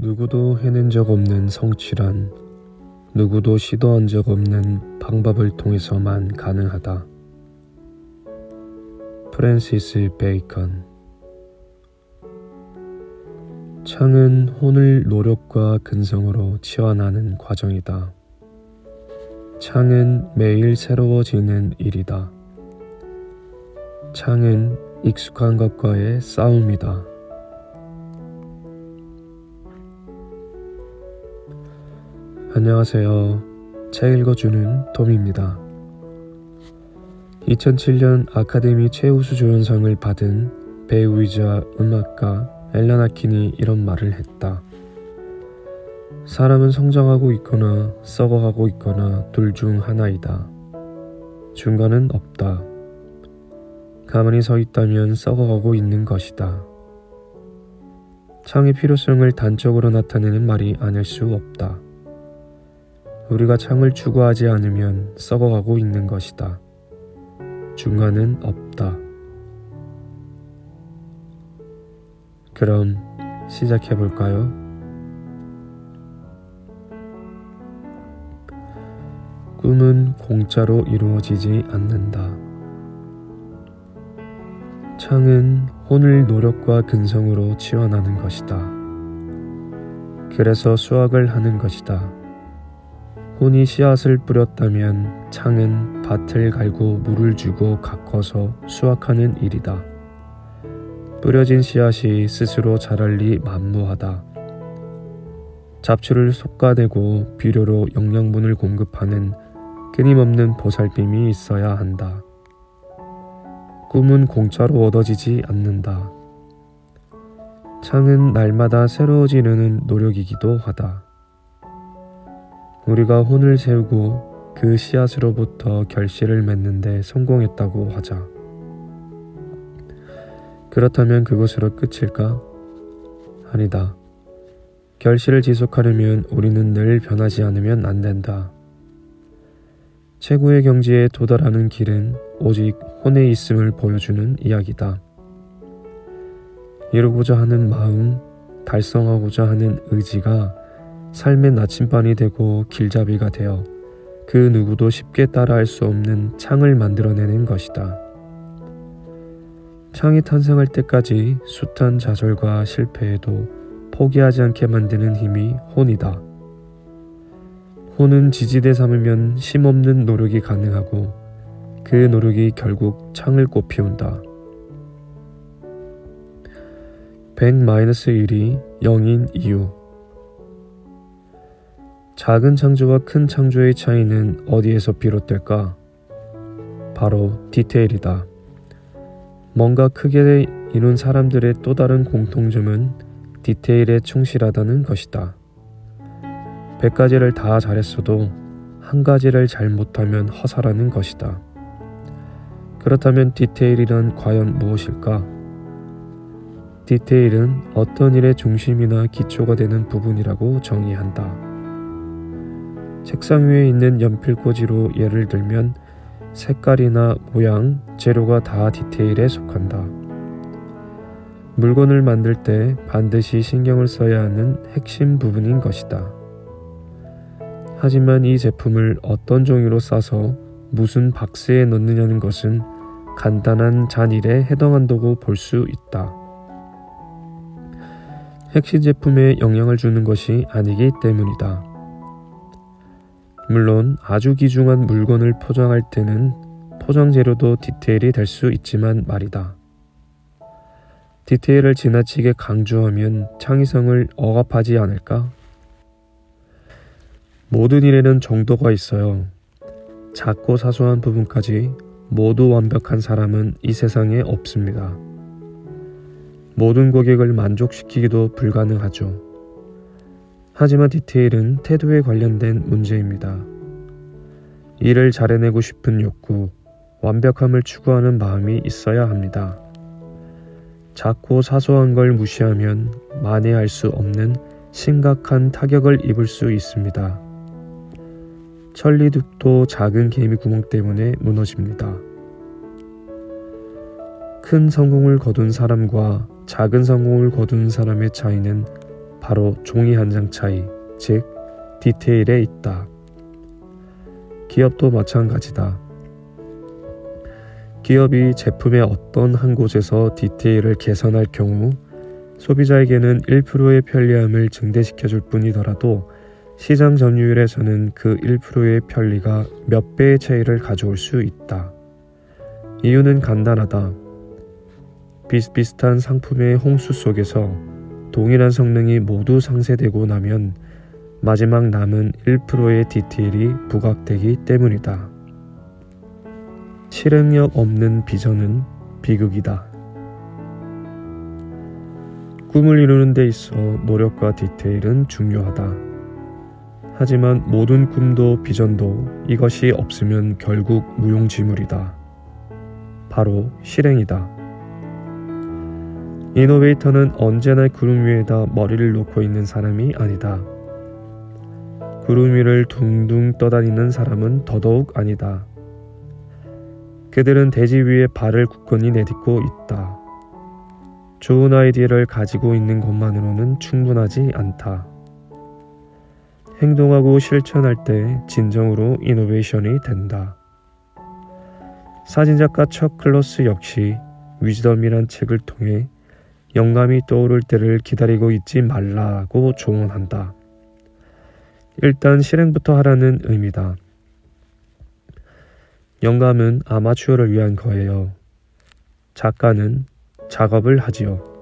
누구도 해낸 적 없는 성취란 누구도 시도한 적 없는 방법을 통해서만 가능하다. 프랜시스 베이컨. 창은 혼을 노력과 근성으로 치환하는 과정이다. 창은 매일 새로워지는 일이다. 창은 익숙한 것과의 싸움이다. 안녕하세요. 책 읽어주는 톰입니다. 2007년 아카데미 최우수 조연상을 받은 배우이자 음악가 앨런 아킨이 이런 말을 했다. 사람은 성장하고 있거나 썩어가고 있거나 둘 중 하나이다. 중간은 없다. 가만히 서 있다면 썩어가고 있는 것이다. 창의 필요성을 단적으로 나타내는 말이 아닐 수 없다. 우리가 창을 추구하지 않으면 썩어가고 있는 것이다. 중간은 없다. 그럼 시작해볼까요? 꿈은 공짜로 이루어지지 않는다. 창은 혼을 노력과 근성으로 치환하는 것이다. 그래서 수확을 하는 것이다. 혼이 씨앗을 뿌렸다면 창은 밭을 갈고 물을 주고 가꿔서 수확하는 일이다. 뿌려진 씨앗이 스스로 자랄 리 만무하다. 잡초를 솎아내고 비료로 영양분을 공급하는 끊임없는 보살핌이 있어야 한다. 꿈은 공짜로 얻어지지 않는다. 창은 날마다 새로워지려는 노력이기도 하다. 우리가 혼을 세우고 그 씨앗으로부터 결실을 맺는데 성공했다고 하자. 그렇다면 그것으로 끝일까? 아니다. 결실을 지속하려면 우리는 늘 변하지 않으면 안 된다. 최고의 경지에 도달하는 길은 오직 혼에 있음을 보여주는 이야기다. 이루고자 하는 마음, 달성하고자 하는 의지가 삶의 나침반이 되고 길잡이가 되어 그 누구도 쉽게 따라할 수 없는 창을 만들어내는 것이다. 창이 탄생할 때까지 숱한 좌절과 실패에도 포기하지 않게 만드는 힘이 혼이다. 혼은 지지대 삼으면 쉼없는 노력이 가능하고 그 노력이 결국 창을 꽃피운다. 100-1이 0인 이유. 작은 창조와 큰 창조의 차이는 어디에서 비롯될까? 바로 디테일이다. 뭔가 크게 이룬 사람들의 또 다른 공통점은 디테일에 충실하다는 것이다. 100가지를 다 잘했어도 한 가지를 잘 못하면 허사라는 것이다. 그렇다면 디테일이란 과연 무엇일까? 디테일은 어떤 일의 중심이나 기초가 되는 부분이라고 정의한다. 책상 위에 있는 연필꽂이로 예를 들면 색깔이나 모양, 재료가 다 디테일에 속한다. 물건을 만들 때 반드시 신경을 써야 하는 핵심 부분인 것이다. 하지만 이 제품을 어떤 종이로 싸서 무슨 박스에 넣느냐는 것은 간단한 잔일에 해당한다고 볼 수 있다. 핵심 제품에 영향을 주는 것이 아니기 때문이다. 물론 아주 귀중한 물건을 포장할 때는 포장 재료도 디테일이 될 수 있지만 말이다. 디테일을 지나치게 강조하면 창의성을 억압하지 않을까? 모든 일에는 정도가 있어요. 작고 사소한 부분까지 모두 완벽한 사람은 이 세상에 없습니다. 모든 고객을 만족시키기도 불가능하죠. 하지만 디테일은 태도에 관련된 문제입니다. 일을 잘해내고 싶은 욕구, 완벽함을 추구하는 마음이 있어야 합니다. 작고 사소한 걸 무시하면 만회할 수 없는 심각한 타격을 입을 수 있습니다. 천리둑도 작은 개미 구멍 때문에 무너집니다. 큰 성공을 거둔 사람과 작은 성공을 거둔 사람의 차이는 바로 종이 한 장 차이, 즉 디테일에 있다. 기업도 마찬가지다. 기업이 제품의 어떤 한 곳에서 디테일을 개선할 경우 소비자에게는 1%의 편리함을 증대시켜줄 뿐이더라도 시장 점유율에서는 그 1%의 편리가 몇 배의 차이를 가져올 수 있다. 이유는 간단하다. 비슷비슷한 상품의 홍수 속에서 동일한 성능이 모두 상쇄되고 나면 마지막 남은 1%의 디테일이 부각되기 때문이다. 실행력 없는 비전은 비극이다. 꿈을 이루는 데 있어 노력과 디테일은 중요하다. 하지만 모든 꿈도 비전도 이것이 없으면 결국 무용지물이다. 바로 실행이다. 이노베이터는 언제나 구름 위에다 머리를 놓고 있는 사람이 아니다. 구름 위를 둥둥 떠다니는 사람은 더더욱 아니다. 그들은 대지 위에 발을 굳건히 내딛고 있다. 좋은 아이디어를 가지고 있는 것만으로는 충분하지 않다. 행동하고 실천할 때 진정으로 이노베이션이 된다. 사진작가 척 클로스 역시 위즈덤이란 책을 통해 영감이 떠오를 때를 기다리고 있지 말라고 조언한다. 일단 실행부터 하라는 의미다. 영감은 아마추어를 위한 거예요. 작가는 작업을 하지요.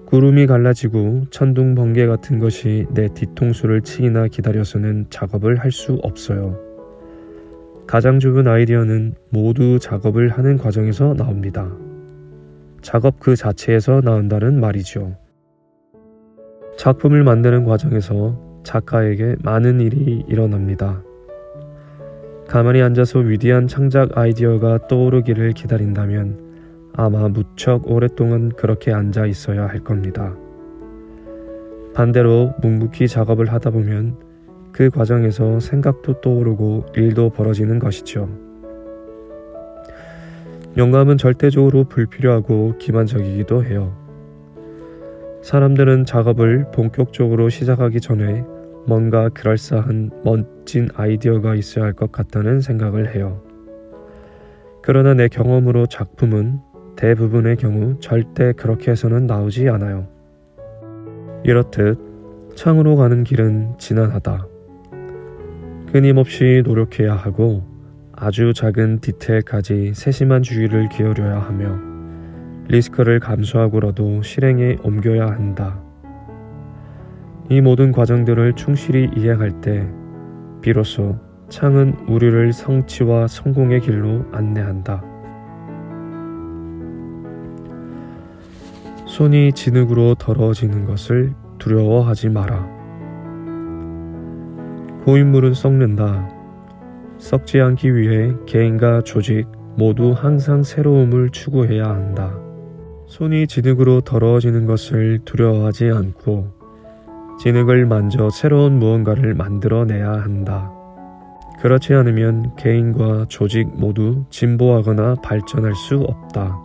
구름이 갈라지고 천둥 번개 같은 것이 내 뒤통수를 치이나 기다려서는 작업을 할 수 없어요. 가장 좋은 아이디어는 모두 작업을 하는 과정에서 나옵니다. 작업 그 자체에서 나온다는 말이죠. 작품을 만드는 과정에서 작가에게 많은 일이 일어납니다. 가만히 앉아서 위대한 창작 아이디어가 떠오르기를 기다린다면 아마 무척 오랫동안 그렇게 앉아 있어야 할 겁니다. 반대로 묵묵히 작업을 하다 보면 그 과정에서 생각도 떠오르고 일도 벌어지는 것이죠. 영감은 절대적으로 불필요하고 기만적이기도 해요. 사람들은 작업을 본격적으로 시작하기 전에 뭔가 그럴싸한 멋진 아이디어가 있어야 할 것 같다는 생각을 해요. 그러나 내 경험으로 작품은 대부분의 경우 절대 그렇게 해서는 나오지 않아요. 이렇듯 창으로 가는 길은 지난하다. 끊임없이 노력해야 하고 아주 작은 디테일까지 세심한 주의를 기울여야 하며 리스크를 감수하고라도 실행에 옮겨야 한다. 이 모든 과정들을 충실히 이행할 때 비로소 창은 우리를 성취와 성공의 길로 안내한다. 손이 진흙으로 더러워지는 것을 두려워하지 마라. 고인물은 썩는다. 썩지 않기 위해 개인과 조직 모두 항상 새로움을 추구해야 한다. 손이 진흙으로 더러워지는 것을 두려워하지 않고 진흙을 만져 새로운 무언가를 만들어내야 한다. 그렇지 않으면 개인과 조직 모두 진보하거나 발전할 수 없다.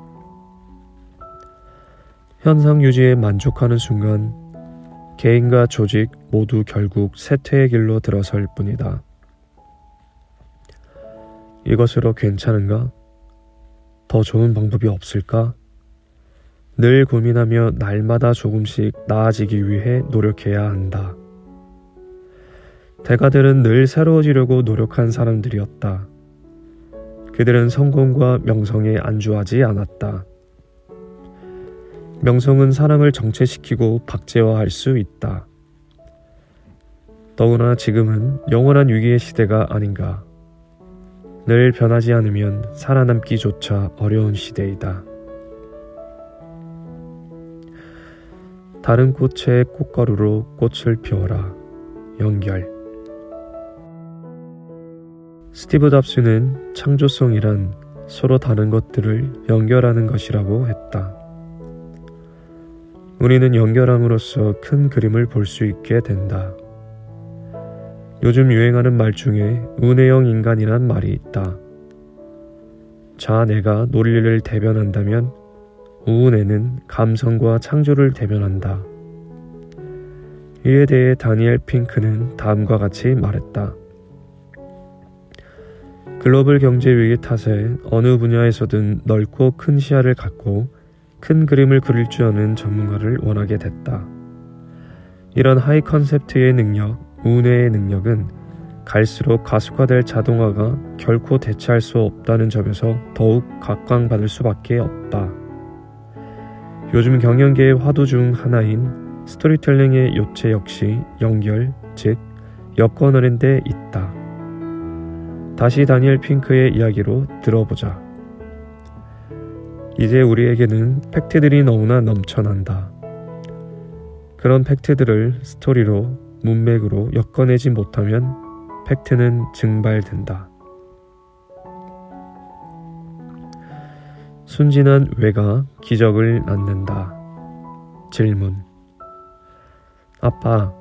현상 유지에 만족하는 순간 개인과 조직 모두 결국 쇠퇴의 길로 들어설 뿐이다. 이것으로 괜찮은가? 더 좋은 방법이 없을까? 늘 고민하며 날마다 조금씩 나아지기 위해 노력해야 한다. 대가들은 늘 새로워지려고 노력한 사람들이었다. 그들은 성공과 명성에 안주하지 않았다. 명성은 사람을 정체시키고 박제화할 수 있다. 더구나 지금은 영원한 위기의 시대가 아닌가. 늘 변하지 않으면 살아남기조차 어려운 시대이다. 다른 꽃의 꽃가루로 꽃을 피워라. 연결. 스티브 잡스는 창조성이란 서로 다른 것들을 연결하는 것이라고 했다. 우리는 연결함으로써 큰 그림을 볼 수 있게 된다. 요즘 유행하는 말 중에 운해형 인간이란 말이 있다. 자아내가 논리를 대변한다면 우운해는 감성과 창조를 대변한다. 이에 대해 다니엘 핑크는 다음과 같이 말했다. 글로벌 경제 위기 탓에 어느 분야에서든 넓고 큰 시야를 갖고 큰 그림을 그릴 줄 아는 전문가를 원하게 됐다. 이런 하이 컨셉트의 능력, 우뇌의 능력은 갈수록 가속화될 자동화가 결코 대체할 수 없다는 점에서 더욱 각광받을 수밖에 없다. 요즘 경영계의 화두 중 하나인 스토리텔링의 요체 역시 연결, 즉 여건어린 데 있다. 다시 다니엘 핑크의 이야기로 들어보자. 이제 우리에게는 팩트들이 너무나 넘쳐난다. 그런 팩트들을 스토리로, 문맥으로 엮어내지 못하면 팩트는 증발된다. 순진한 왜가 기적을 낳는다. 질문. 아빠,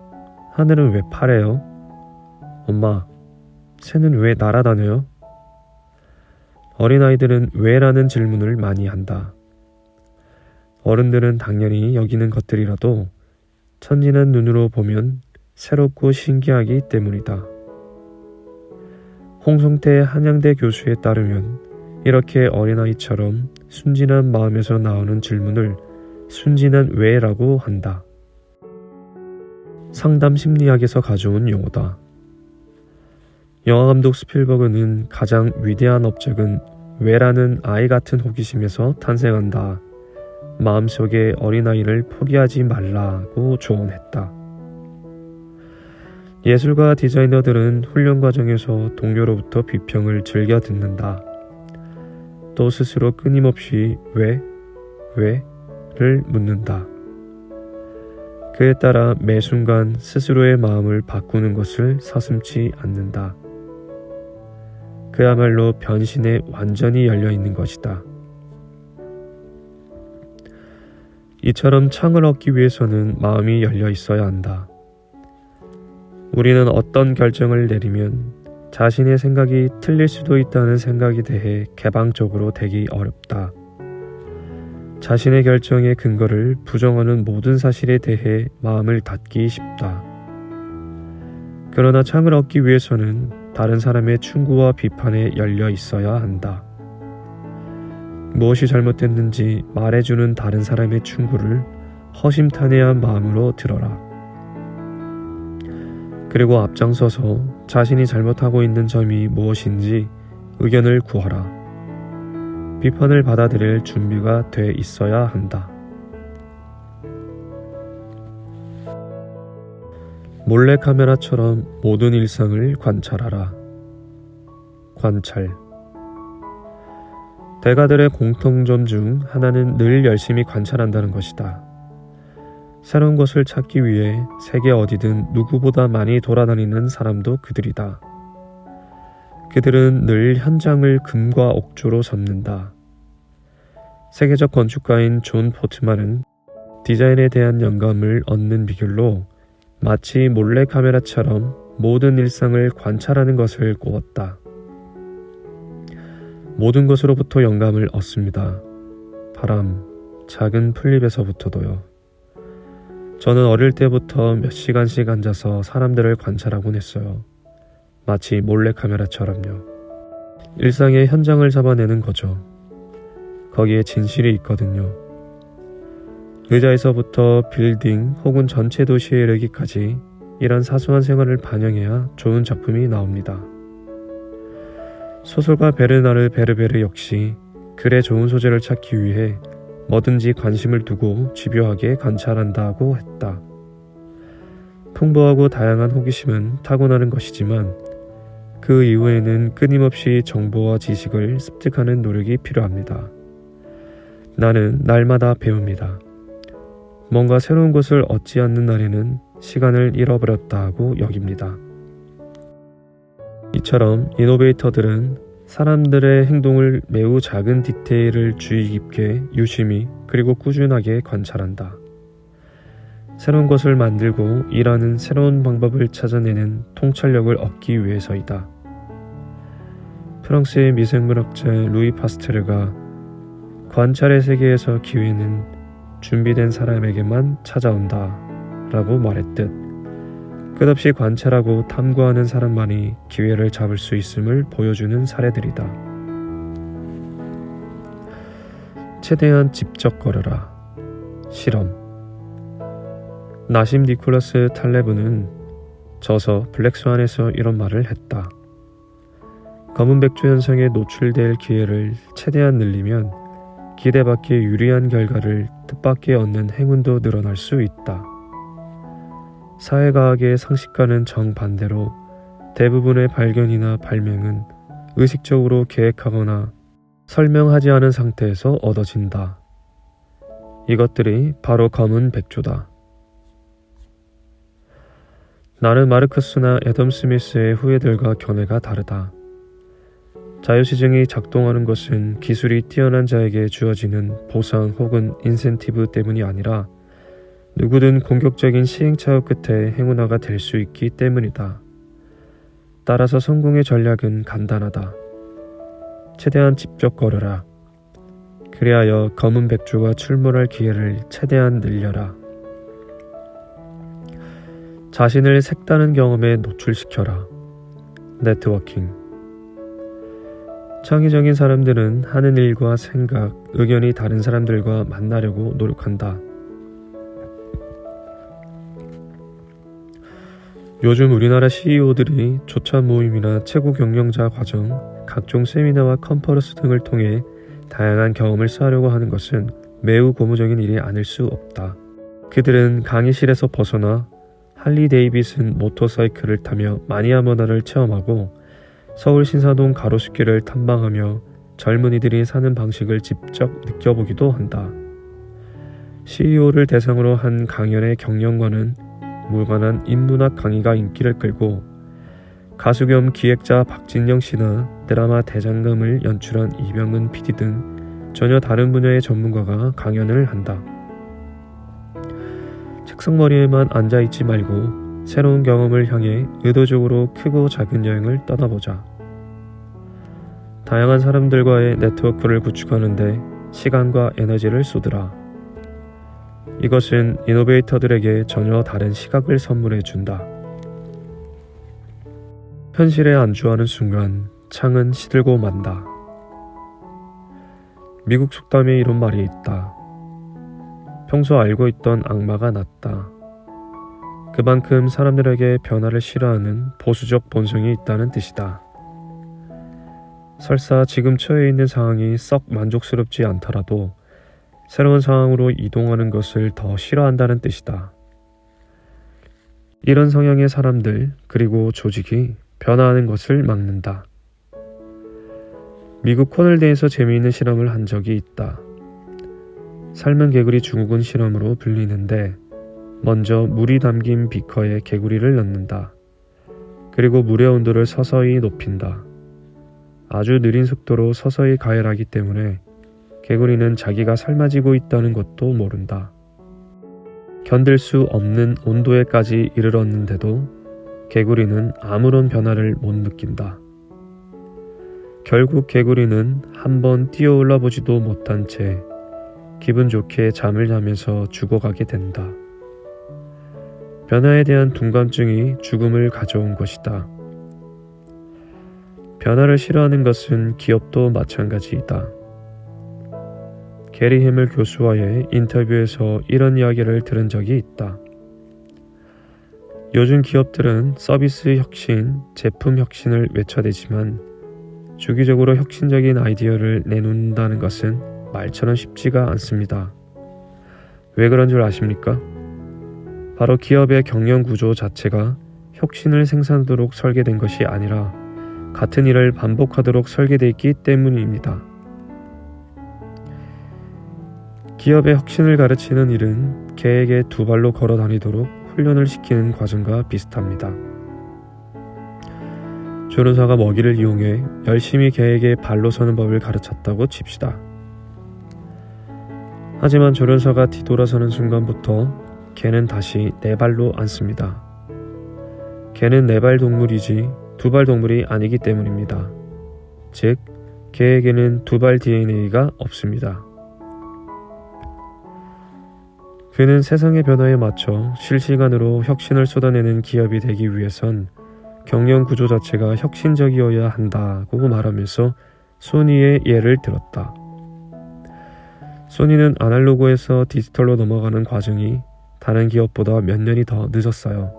하늘은 왜 파래요? 엄마, 새는 왜 날아다녀요? 어린아이들은 왜라는 질문을 많이 한다. 어른들은 당연히 여기는 것들이라도 천진한 눈으로 보면 새롭고 신기하기 때문이다. 홍성태 한양대 교수에 따르면 이렇게 어린아이처럼 순진한 마음에서 나오는 질문을 순진한 왜라고 한다. 상담 심리학에서 가져온 용어다. 영화감독 스필버그는 가장 위대한 업적은 왜라는 아이 같은 호기심에서 탄생한다. 마음속의 어린아이를 포기하지 말라고 조언했다. 예술가 디자이너들은 훈련 과정에서 동료로부터 비평을 즐겨 듣는다. 또 스스로 끊임없이 왜를 묻는다. 그에 따라 매 순간 스스로의 마음을 바꾸는 것을 서슴지 않는다. 그야말로 변신에 완전히 열려있는 것이다. 이처럼 창을 얻기 위해서는 마음이 열려 있어야 한다. 우리는 어떤 결정을 내리면 자신의 생각이 틀릴 수도 있다는 생각에 대해 개방적으로 되기 어렵다. 자신의 결정의 근거를 부정하는 모든 사실에 대해 마음을 닫기 쉽다. 그러나 창을 얻기 위해서는 다른 사람의 충고와 비판에 열려 있어야 한다. 무엇이 잘못됐는지 말해주는 다른 사람의 충고를 허심탄회한 마음으로 들어라. 그리고 앞장서서 자신이 잘못하고 있는 점이 무엇인지 의견을 구하라. 비판을 받아들일 준비가 돼 있어야 한다. 몰래카메라처럼 모든 일상을 관찰하라. 관찰. 대가들의 공통점 중 하나는 늘 열심히 관찰한다는 것이다. 새로운 것을 찾기 위해 세계 어디든 누구보다 많이 돌아다니는 사람도 그들이다. 그들은 늘 현장을 금과 옥조로 잡는다. 세계적 건축가인 존 포트만은 디자인에 대한 영감을 얻는 비결로 마치 몰래카메라처럼 모든 일상을 관찰하는 것을 꼽았다. 모든 것으로부터 영감을 얻습니다. 바람, 작은 풀잎에서부터도요. 저는 어릴 때부터 몇 시간씩 앉아서 사람들을 관찰하곤 했어요. 마치 몰래카메라처럼요. 일상의 현장을 잡아내는 거죠. 거기에 진실이 있거든요. 의자에서부터 빌딩 혹은 전체 도시에 이르기까지 이런 사소한 생활을 반영해야 좋은 작품이 나옵니다. 소설가 베르나르 베르베르 역시 글의 좋은 소재를 찾기 위해 뭐든지 관심을 두고 집요하게 관찰한다고 했다. 풍부하고 다양한 호기심은 타고나는 것이지만 그 이후에는 끊임없이 정보와 지식을 습득하는 노력이 필요합니다. 나는 날마다 배웁니다. 뭔가 새로운 것을 얻지 않는 날에는 시간을 잃어버렸다고 여깁니다. 이처럼 이노베이터들은 사람들의 행동을 매우 작은 디테일을 주의 깊게 유심히 그리고 꾸준하게 관찰한다. 새로운 것을 만들고 일하는 새로운 방법을 찾아내는 통찰력을 얻기 위해서이다. 프랑스의 미생물학자 루이 파스테르가 관찰의 세계에서 기회는 준비된 사람에게만 찾아온다 라고 말했듯 끝없이 관찰하고 탐구하는 사람만이 기회를 잡을 수 있음을 보여주는 사례들이다. 최대한 직접 걸어라. 실험. 나심 니콜라스 탈레브는 저서 블랙스완에서 이런 말을 했다. 검은 백조 현상에 노출될 기회를 최대한 늘리면 기대받기에 유리한 결과를 뜻밖의 얻는 행운도 늘어날 수 있다. 사회과학의 상식과는 정반대로 대부분의 발견이나 발명은 의식적으로 계획하거나 설명하지 않은 상태에서 얻어진다. 이것들이 바로 검은 백조다. 나는 마르크스나 애덤 스미스의 후예들과 견해가 다르다. 자유시장이 작동하는 것은 기술이 뛰어난 자에게 주어지는 보상 혹은 인센티브 때문이 아니라 누구든 공격적인 시행착오 끝에 행운아가 될 수 있기 때문이다. 따라서 성공의 전략은 간단하다. 최대한 직접 걸어라. 그리하여 검은 백조가 출몰할 기회를 최대한 늘려라. 자신을 색다른 경험에 노출시켜라. 네트워킹. 창의적인 사람들은 하는 일과 생각, 의견이 다른 사람들과 만나려고 노력한다. 요즘 우리나라 CEO들이 조찬 모임이나 최고 경영자 과정, 각종 세미나와 컨퍼런스 등을 통해 다양한 경험을 쌓으려고 하는 것은 매우 고무적인 일이 아닐 수 없다. 그들은 강의실에서 벗어나 할리 데이비슨 모터사이클을 타며 마니아 문화를 체험하고 서울 신사동 가로수길을 탐방하며 젊은이들이 사는 방식을 직접 느껴보기도 한다. CEO를 대상으로 한 강연의 경영과는 무관한 인문학 강의가 인기를 끌고 가수 겸 기획자 박진영 씨나 드라마 대장금을 연출한 이병은 PD 등 전혀 다른 분야의 전문가가 강연을 한다. 책상머리에만 앉아있지 말고 새로운 경험을 향해 의도적으로 크고 작은 여행을 떠나보자. 다양한 사람들과의 네트워크를 구축하는데 시간과 에너지를 쏟으라. 이것은 이노베이터들에게 전혀 다른 시각을 선물해 준다. 현실에 안주하는 순간 창은 시들고 만다. 미국 속담에 이런 말이 있다. 평소 알고 있던 악마가 낫다. 그만큼 사람들에게 변화를 싫어하는 보수적 본성이 있다는 뜻이다. 설사 지금 처해 있는 상황이 썩 만족스럽지 않더라도 새로운 상황으로 이동하는 것을 더 싫어한다는 뜻이다. 이런 성향의 사람들 그리고 조직이 변화하는 것을 막는다. 미국 코넬대에서 재미있는 실험을 한 적이 있다. 삶은 개구리 증후군 실험으로 불리는데 먼저 물이 담긴 비커에 개구리를 넣는다. 그리고 물의 온도를 서서히 높인다. 아주 느린 속도로 서서히 가열하기 때문에 개구리는 자기가 삶아지고 있다는 것도 모른다. 견딜 수 없는 온도에까지 이르렀는데도 개구리는 아무런 변화를 못 느낀다. 결국 개구리는 한번 뛰어올라 보지도 못한 채 기분 좋게 잠을 자면서 죽어가게 된다. 변화에 대한 둔감증이 죽음을 가져온 것이다. 변화를 싫어하는 것은 기업도 마찬가지이다. 게리 해밀 교수와의 인터뷰에서 이런 이야기를 들은 적이 있다. 요즘 기업들은 서비스 혁신, 제품 혁신을 외쳐대지만 주기적으로 혁신적인 아이디어를 내놓는다는 것은 말처럼 쉽지가 않습니다. 왜 그런 줄 아십니까? 바로 기업의 경영 구조 자체가 혁신을 생산하도록 설계된 것이 아니라 같은 일을 반복하도록 설계되어 있기 때문입니다. 기업의 혁신을 가르치는 일은 개에게 두 발로 걸어 다니도록 훈련을 시키는 과정과 비슷합니다. 조련사가 먹이를 이용해 열심히 개에게 발로 서는 법을 가르쳤다고 칩시다. 하지만 조련사가 뒤돌아서는 순간부터 개는 다시 네 발로 앉습니다. 개는 네 발 동물이지 두 발 동물이 아니기 때문입니다. 즉, 개에게는 두 발 DNA가 없습니다. 그는 세상의 변화에 맞춰 실시간으로 혁신을 쏟아내는 기업이 되기 위해선 경영 구조 자체가 혁신적이어야 한다고 말하면서 소니의 예를 들었다. 소니는 아날로그에서 디지털로 넘어가는 과정이 다른 기업보다 몇 년이 더 늦었어요.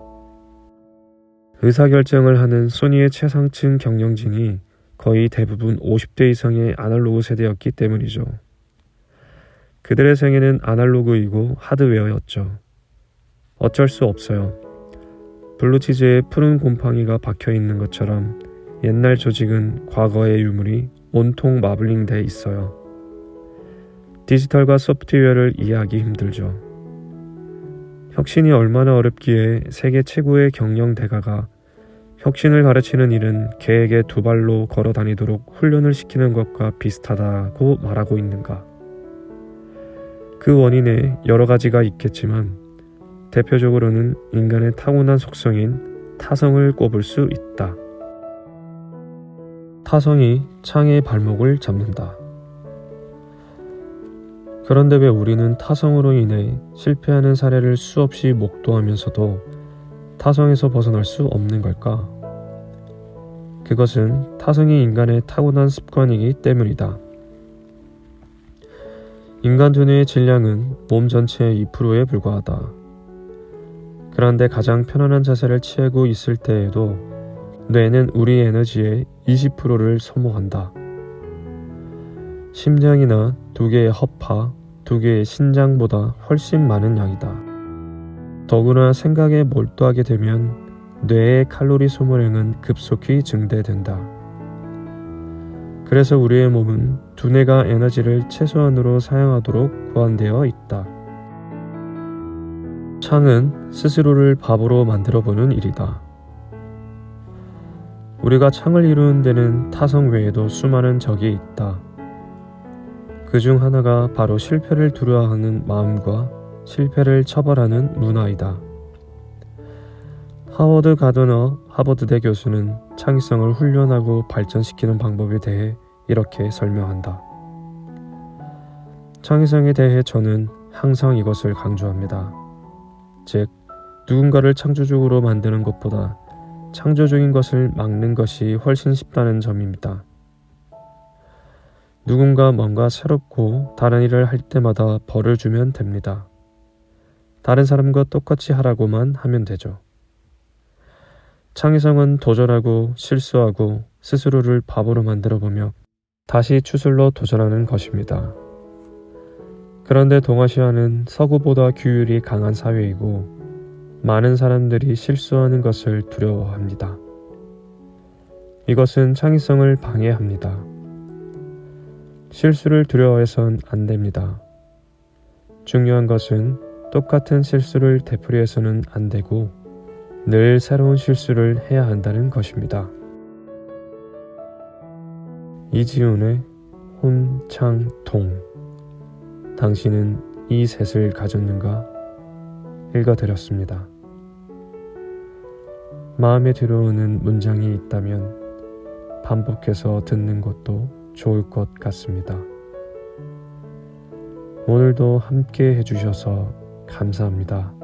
의사결정을 하는 소니의 최상층 경영진이 거의 대부분 50대 이상의 아날로그 세대였기 때문이죠. 그들의 생애는 아날로그이고 하드웨어였죠. 어쩔 수 없어요. 블루치즈에 푸른 곰팡이가 박혀있는 것처럼 옛날 조직은 과거의 유물이 온통 마블링돼 있어요. 디지털과 소프트웨어를 이해하기 힘들죠. 혁신이 얼마나 어렵기에 세계 최고의 경영 대가가 혁신을 가르치는 일은 개에게 두 발로 걸어 다니도록 훈련을 시키는 것과 비슷하다고 말하고 있는가. 그 원인에 여러 가지가 있겠지만 대표적으로는 인간의 타고난 속성인 타성을 꼽을 수 있다. 타성이 창의 발목을 잡는다. 그런데 왜 우리는 타성으로 인해 실패하는 사례를 수없이 목도하면서도 타성에서 벗어날 수 없는 걸까? 그것은 타성이 인간의 타고난 습관이기 때문이다. 인간 두뇌의 질량은 몸 전체의 2%에 불과하다. 그런데 가장 편안한 자세를 취하고 있을 때에도 뇌는 우리 에너지의 20%를 소모한다. 심장이나 2개의 허파, 2개의 신장보다 훨씬 많은 양이다. 더구나 생각에 몰두하게 되면 뇌의 칼로리 소모량은 급속히 증대된다. 그래서 우리의 몸은 두뇌가 에너지를 최소한으로 사용하도록 고안되어 있다. 창은 스스로를 바보로 만들어보는 일이다. 우리가 창을 이루는 데는 타성 외에도 수많은 적이 있다. 그 중 하나가 바로 실패를 두려워하는 마음과 실패를 처벌하는 문화이다. 하워드 가드너 하버드대 교수는 창의성을 훈련하고 발전시키는 방법에 대해 이렇게 설명한다. 창의성에 대해 저는 항상 이것을 강조합니다. 즉, 누군가를 창조적으로 만드는 것보다 창조적인 것을 막는 것이 훨씬 쉽다는 점입니다. 누군가 뭔가 새롭고 다른 일을 할 때마다 벌을 주면 됩니다. 다른 사람과 똑같이 하라고만 하면 되죠. 창의성은 도전하고 실수하고 스스로를 바보로 만들어보며 다시 추슬러 도전하는 것입니다. 그런데 동아시아는 서구보다 규율이 강한 사회이고 많은 사람들이 실수하는 것을 두려워합니다. 이것은 창의성을 방해합니다. 실수를 두려워해선 안 됩니다. 중요한 것은 똑같은 실수를 되풀이해서는 안 되고 늘 새로운 실수를 해야 한다는 것입니다. 이지훈의 혼창동. 당신은 이 셋을 가졌는가? 읽어드렸습니다. 마음에 들어오는 문장이 있다면 반복해서 듣는 것도 좋을 것 같습니다. 오늘도 함께 해주셔서 감사합니다.